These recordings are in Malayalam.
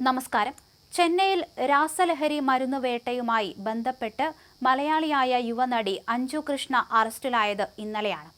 നമസ്കാരം. ചെന്നൈയിൽ രാസലഹരി മരുന്നുവേട്ടയുമായി ബന്ധപ്പെട്ട് മലയാളിയായ യുവനടി അഞ്ജു കൃഷ്ണ അറസ്റ്റിലായത് ഇന്നലെയാണ്.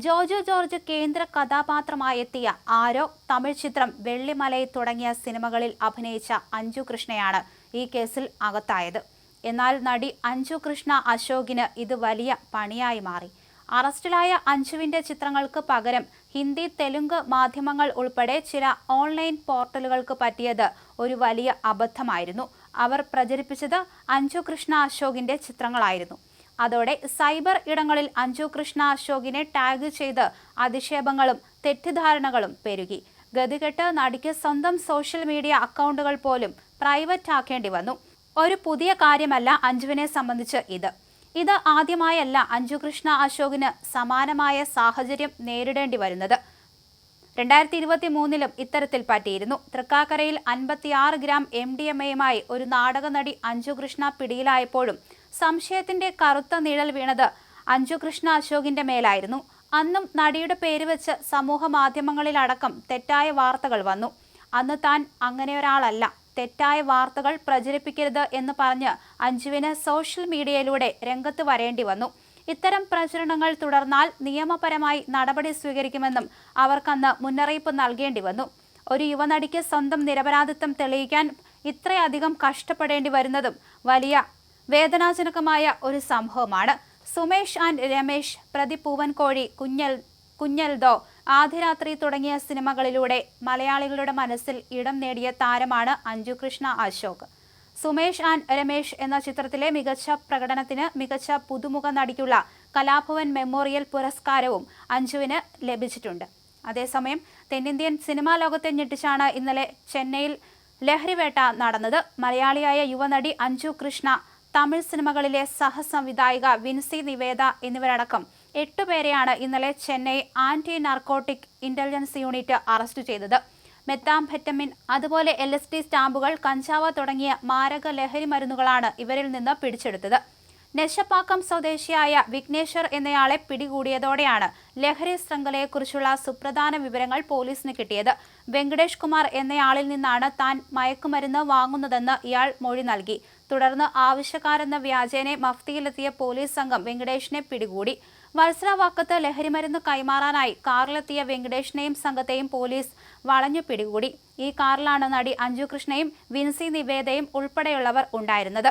ജോജു ജോർജ് കേന്ദ്ര കഥാപാത്രമായെത്തിയ ആരോ, തമിഴ് ചിത്രം വെള്ളിമലൈ തുടങ്ങിയ സിനിമകളിൽ അഭിനയിച്ച അഞ്ജു കൃഷ്ണയാണ് ഈ കേസിൽ അകത്തായത്. എന്നാൽ നടി അഞ്ജു കൃഷ്ണ അശോകിന് ഇത് വലിയ പണിയായി മാറി. അറസ്റ്റിലായ അഞ്ജുവിന്റെ ചിത്രങ്ങൾക്ക് പകരം ഹിന്ദി, തെലുങ്ക് മാധ്യമങ്ങൾ ഉൾപ്പെടെ ചില ഓൺലൈൻ പോർട്ടലുകൾക്ക് പറ്റിയത് ഒരു വലിയ അബദ്ധമായിരുന്നു. അവർ പ്രചരിപ്പിച്ചത് അഞ്ജു കൃഷ്ണ അശോകിന്റെ ചിത്രങ്ങളായിരുന്നു. അതോടെ സൈബർ ഇടങ്ങളിൽ അഞ്ജു കൃഷ്ണ അശോകിനെ ടാഗ് ചെയ്ത് അധിക്ഷേപങ്ങളും തെറ്റിദ്ധാരണകളും പെരുകി. ഗതികെട്ട് നടിക്ക് സ്വന്തം സോഷ്യൽ മീഡിയ അക്കൗണ്ടുകൾ പോലും പ്രൈവറ്റ് ആക്കേണ്ടി വന്നു. ഒരു പുതിയ കാര്യമല്ല അഞ്ജുവിനെ സംബന്ധിച്ച് ഇത് ആദ്യമായല്ല അഞ്ജു കൃഷ്ണ അശോകിന് സമാനമായ സാഹചര്യം നേരിടേണ്ടി വരുന്നത്. 2023 ഇത്തരത്തിൽ പറ്റിയിരുന്നു. തൃക്കാക്കരയിൽ 56 ഗ്രാം MDMA-യുമായി ഒരു നാടക നടി അഞ്ജു കൃഷ്ണ പിടിയിലായപ്പോഴും സംശയത്തിന്റെ കറുത്ത നിഴൽ വീണത് അഞ്ജു കൃഷ്ണ അശോകിന്റെ മേലായിരുന്നു. അന്നും നടിയുടെ പേര് വെച്ച് സമൂഹ മാധ്യമങ്ങളിലടക്കം തെറ്റായ വാർത്തകൾ വന്നു. അന്ന് താൻ അങ്ങനെയൊരാളല്ല, തെറ്റായ വാർത്തകൾ പ്രചരിപ്പിക്കരുത് എന്ന് പറഞ്ഞ് അഞ്ജുവിന് സോഷ്യൽ മീഡിയയിലൂടെ രംഗത്ത് വരേണ്ടി വന്നു. ഇത്തരം പ്രചരണങ്ങൾ തുടർന്നാൽ നിയമപരമായി നടപടി സ്വീകരിക്കുമെന്നും അവർക്കന്ന് മുന്നറിയിപ്പ് നൽകേണ്ടി വന്നു. ഒരു യുവനടിക്ക് സ്വന്തം നിരപരാധിത്വം തെളിയിക്കാൻ ഇത്രയധികം കഷ്ടപ്പെടേണ്ടി വരുന്നതും വലിയ വേദനാജനകമായ ഒരു സംഭവമാണ്. സുമേഷ് ആൻഡ് രമേശ്, പ്രതി പൂവൻകോഴി, കുഞ്ഞൽദോ, ആദ്യരാത്രി തുടങ്ങിയ സിനിമകളിലൂടെ മലയാളികളുടെ മനസ്സിൽ ഇടം നേടിയ താരമാണ് അഞ്ജു കൃഷ്ണ അശോക്. സുമേഷ് ആൻഡ് രമേശ് എന്ന ചിത്രത്തിലെ മികച്ച പ്രകടനത്തിന് മികച്ച പുതുമുഖ നടിക്കുള്ള കലാഭവൻ മെമ്മോറിയൽ പുരസ്കാരവും അഞ്ജുവിന് ലഭിച്ചിട്ടുണ്ട്. അതേസമയം തെന്നിന്ത്യൻ സിനിമാ ലോകത്തെ ഞെട്ടിച്ചാണ് ഇന്നലെ ചെന്നൈയിൽ ലഹരിവേട്ട നടന്നത്. മലയാളിയായ യുവനടി അഞ്ജു കൃഷ്ണ, തമിഴ് സിനിമകളിലെ സഹസംവിധായിക വിൻസി നിവേദ എന്നിവരടക്കം 8 പേരെയാണ് ഇന്നലെ Chennai anti narcotic intelligence unit arrest ചെയ്തത്. മെത്താംഫെറ്റമിൻ, അതുപോലെ LSD സ്റ്റാമ്പുകൾ, കഞ്ചാവ് തുടങ്ങിയ മാരക ലഹരി മരുന്നുകളാണ് ഇവരിൽ നിന്ന് പിടിച്ചെടുത്തത്. നെശപ്പാക്കം സ്വദേശിയായ വിഘ്നേശ്വർ എന്നയാളെ പിടികൂടിയതോടെയാണ് ലഹരി ശൃംഖലയെക്കുറിച്ചുള്ള സുപ്രധാന വിവരങ്ങൾ പോലീസിന് കിട്ടിയത്. വെങ്കടേഷ് കുമാർ എന്നയാളിൽ നിന്നാണ് താൻ മയക്കുമരുന്ന് വാങ്ങുന്നതെന്ന് ഇയാൾ മൊഴി നൽകി. തുടർന്ന് ആവശ്യക്കാരെന്ന വ്യാജേനെ മഫ്തിയിലെത്തിയ പോലീസ് സംഘം വെങ്കടേഷിനെ പിടികൂടി. വത്സലവാക്കത്ത് ലഹരിമരുന്ന് കൈമാറാനായി കാറിലെത്തിയ വെങ്കടേഷിനെയും സംഘത്തെയും പോലീസ് വളഞ്ഞു പിടികൂടി. ഈ കാറിലാണ് നടി അഞ്ജു കൃഷ്ണയും വിൻസി നിവേദയും ഉൾപ്പെടെയുള്ളവർ ഉണ്ടായിരുന്നത്.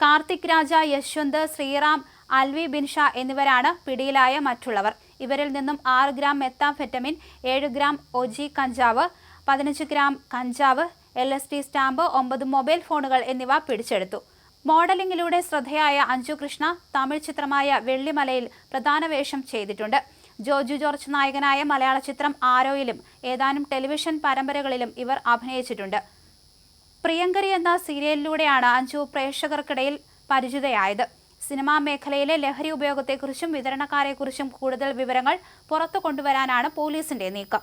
കാർത്തിക് രാജ, യശ്വന്ത്, ശ്രീറാം, അൽവി ബിൻഷ എന്നിവരാണ് പിടിയിലായ മറ്റുള്ളവർ. ഇവരിൽ നിന്നും 6 ഗ്രാം മെത്താംഫെറ്റമിൻ, 7 ഗ്രാം OG കഞ്ചാവ്, 15 ഗ്രാം കഞ്ചാവ്, LSD സ്റ്റാമ്പ്, 9 മൊബൈൽ ഫോണുകൾ എന്നിവ പിടിച്ചെടുത്തു. മോഡലിംഗിലൂടെ ശ്രദ്ധേയായ അഞ്ജു കൃഷ്ണ തമിഴ് ചിത്രമായ വെള്ളിമലയിൽ പ്രധാന വേഷം ചെയ്തിട്ടുണ്ട്. ജോജു ജോർജ് നായകനായ മലയാള ചിത്രം ആരോയിലും ഏതാനും ടെലിവിഷൻ പരമ്പരകളിലും ഇവർ അഭിനയിച്ചിട്ടുണ്ട്. പ്രിയങ്കരി എന്ന സീരിയലിലൂടെയാണ് അഞ്ജു പ്രേക്ഷകർക്കിടയിൽ പരിചിതയായത്. സിനിമാ മേഖലയിലെ ലഹരി ഉപയോഗത്തെക്കുറിച്ചും വിതരണക്കാരെക്കുറിച്ചും കൂടുതൽ വിവരങ്ങൾ പുറത്തു കൊണ്ടുവരാനാണ് പോലീസിന്റെ നീക്കം.